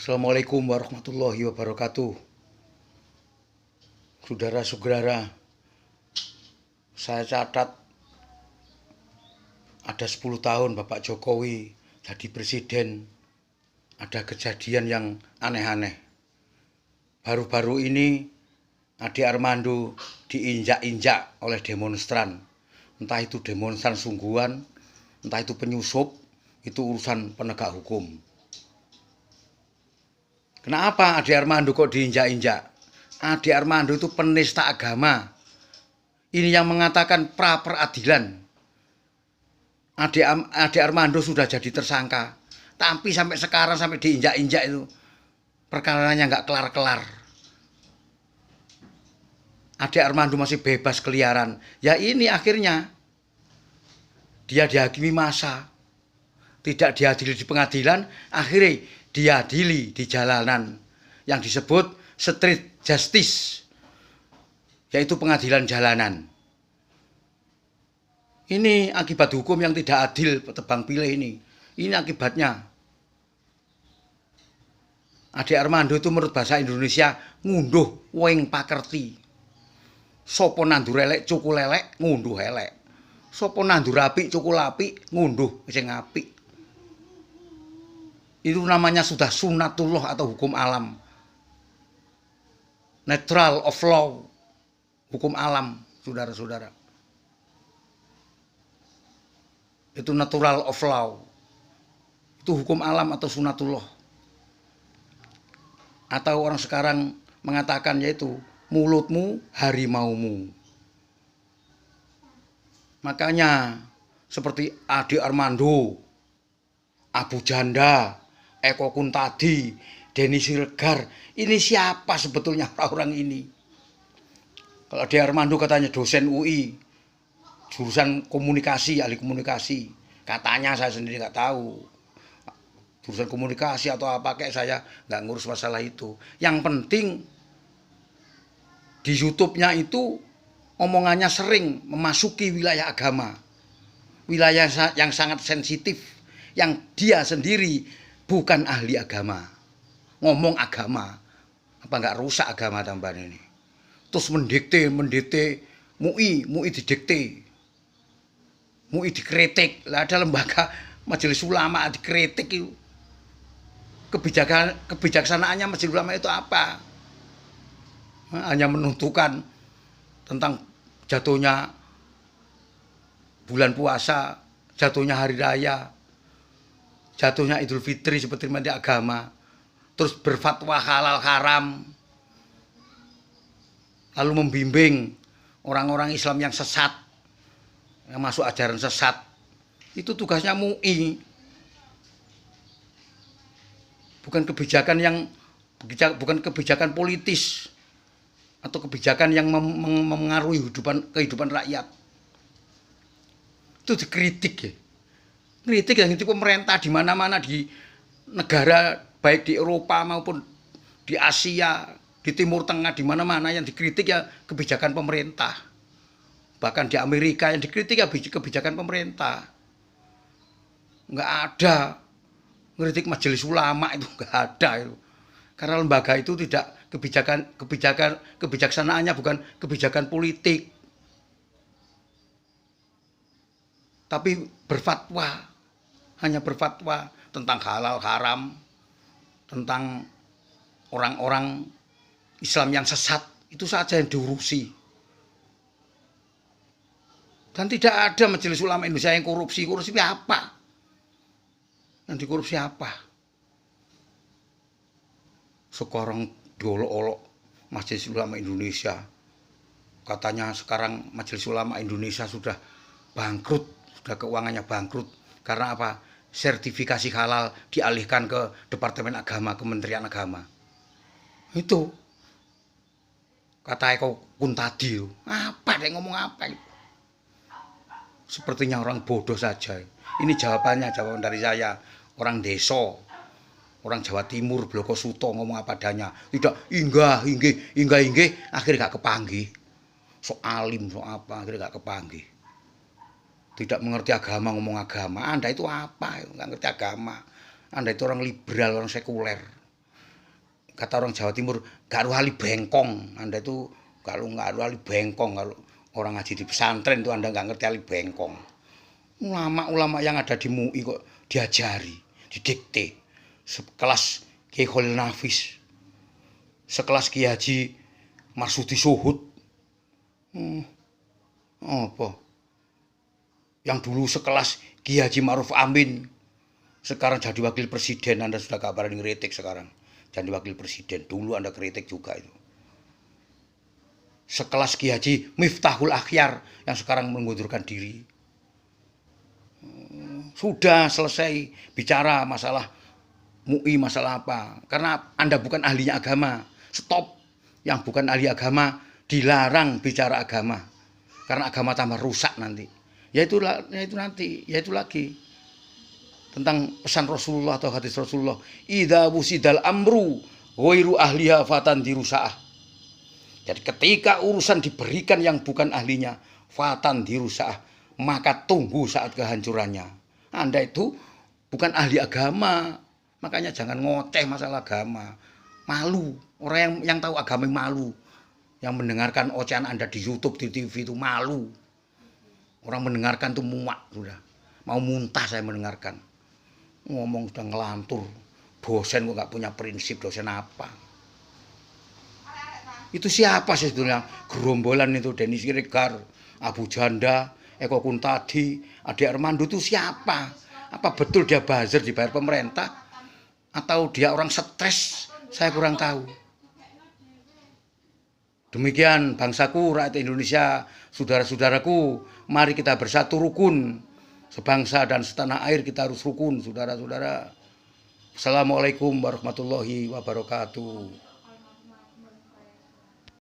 Assalamualaikum warahmatullahi wabarakatuh. Saudara-saudara, saya catat ada 10 tahun Bapak Jokowi jadi presiden, ada kejadian yang aneh-aneh. Baru-baru ini Ade Armando diinjak-injak oleh demonstran. Entah itu demonstran sungguhan, entah itu penyusup, itu urusan penegak hukum. Kenapa Ade Armando kok diinjak-injak? Ade Armando itu penista agama. Ini yang mengatakan pra-peradilan. Ade Armando sudah jadi tersangka. Tapi sampai sekarang, sampai diinjak-injak itu, perkaranya nggak kelar-kelar. Ade Armando masih bebas keliaran. Ya ini akhirnya dia dihakimi massa. Tidak diadili di pengadilan, akhirnya diadili di jalanan yang disebut street justice, yaitu pengadilan jalanan. Ini akibat hukum yang tidak adil, tebang pilih ini. Ini akibatnya. Ade Armando itu menurut bahasa Indonesia ngunduh weng pakerti. Sopo nandur elek cukul elek ngunduh elek. Sopo nandur apik cukul apik ngunduh sing apik. Itu namanya sudah sunatullah atau hukum alam. Natural of law. Hukum alam, saudara-saudara. Itu natural of law. Itu hukum alam atau sunatullah. Atau orang sekarang mengatakan yaitu mulutmu harimaumu. Makanya seperti Ade Armando, Abu Janda, Eko Kuntadi, Denny Siregar, ini siapa sebetulnya orang ini? Kalau Ade Armando katanya dosen UI, jurusan komunikasi, ahli komunikasi. Katanya, saya sendiri nggak tahu. Jurusan komunikasi atau apa, kayak saya nggak ngurus masalah itu. Yang penting di YouTube-nya itu omongannya sering memasuki wilayah agama. Wilayah yang sangat sensitif, yang dia sendiri bukan ahli agama. Ngomong agama. Apa nggak rusak agama tambahan ini? Terus mendikte MUI didikte. MUI dikritik. Lah ada lembaga Majelis Ulama dikritik itu. Kebijaksanaannya Majelis Ulama itu apa? Hanya menentukan tentang jatuhnya bulan puasa, jatuhnya hari raya, jatuhnya Idul Fitri seperti menteri agama, terus berfatwa halal haram, lalu membimbing orang-orang Islam yang sesat, yang masuk ajaran sesat. Itu tugasnya MUI. Bukan kebijakan politis atau kebijakan yang mengaruhi kehidupan rakyat. Itu dikritik ya. Kritik yang itu pemerintah di mana-mana di negara, baik di Eropa maupun di Asia, di Timur Tengah, di mana-mana yang dikritik ya kebijakan pemerintah. Bahkan di Amerika yang dikritik ya kebijakan pemerintah. Nggak ada ngeritik Majelis Ulama, itu nggak ada itu. Karena lembaga itu tidak kebijaksanaannya bukan kebijakan politik, tapi berfatwa, hanya berfatwa tentang halal haram, tentang orang-orang Islam yang sesat, itu saja yang diurusi. Dan tidak ada Majelis Ulama Indonesia yang korupsi. Korupsi apa? Yang dikorupsi apa? Sekarang diolok-olok Majelis Ulama Indonesia. Katanya sekarang Majelis Ulama Indonesia sudah bangkrut, sudah keuangannya bangkrut. Karena apa? Sertifikasi halal dialihkan ke Departemen Agama, Kementerian Agama. Itu kata Eko Kuntadi. Apa dia ngomong apa itu? Sepertinya orang bodoh saja. Ini jawaban dari saya, orang desa, orang Jawa Timur, Bloko Suto ngomong apa adanya. Tidak inggah, akhirnya gak kepanggih. So alim, so apa, akhirnya gak kepanggih. Tidak mengerti agama, ngomong agama. Anda itu apa? Nggak ngerti agama. Anda itu orang liberal, orang sekuler. kata orang Jawa Timur, gak ruhali bengkong. Anda itu kalau nggak ruhali bengkong, kalau orang ngaji di pesantren itu Anda nggak ngerti ali bengkong. Ulama-ulama yang ada di MUI kok diajari, didikte. Sekelas Kiai Khalil Nafis, sekelas Kiai Haji Marsudi Suhud. Apa? Yang dulu sekelas Kiai Haji Ma'ruf Amin, sekarang jadi wakil presiden. Anda sudah gak berani ngeritik sekarang. Jadi wakil presiden, dulu Anda kritik juga itu. Sekelas Kiai Haji Miftahul Akhyar yang sekarang mengundurkan diri. Sudah selesai bicara masalah MUI, masalah apa. Karena Anda bukan ahlinya agama. Stop. Yang bukan ahli agama dilarang bicara agama. Karena agama tambah rusak nanti. Yaitu lagi tentang pesan Rasulullah atau hadis Rasulullah. Idza wusidal amru ghairu ahliha fatan dirusa'ah. Jadi ketika urusan diberikan yang bukan ahlinya, fatan dirusa'ah, maka tunggu saat kehancurannya. Anda itu bukan ahli agama, makanya jangan ngoceh masalah agama. Malu, orang yang tahu agama malu. Yang mendengarkan ocehan Anda di YouTube, di TV itu malu. Orang mendengarkan tuh muak sudah. Mau muntah saya mendengarkan. Ngomong sudah ngelantur. Dosen kok gak punya prinsip, dosen apa? Itu siapa sih sebetulnya? Gerombolan itu Denny Siregar, Abu Janda, Eko Kuntadi, Ade Armando itu siapa? Apa betul dia buzzer dibayar pemerintah? Atau dia orang stres? Saya kurang tahu. Demikian bangsaku, rakyat Indonesia, saudara-saudaraku, mari kita bersatu rukun. Sebangsa dan setanah air kita harus rukun, saudara-saudara. Assalamualaikum warahmatullahi wabarakatuh.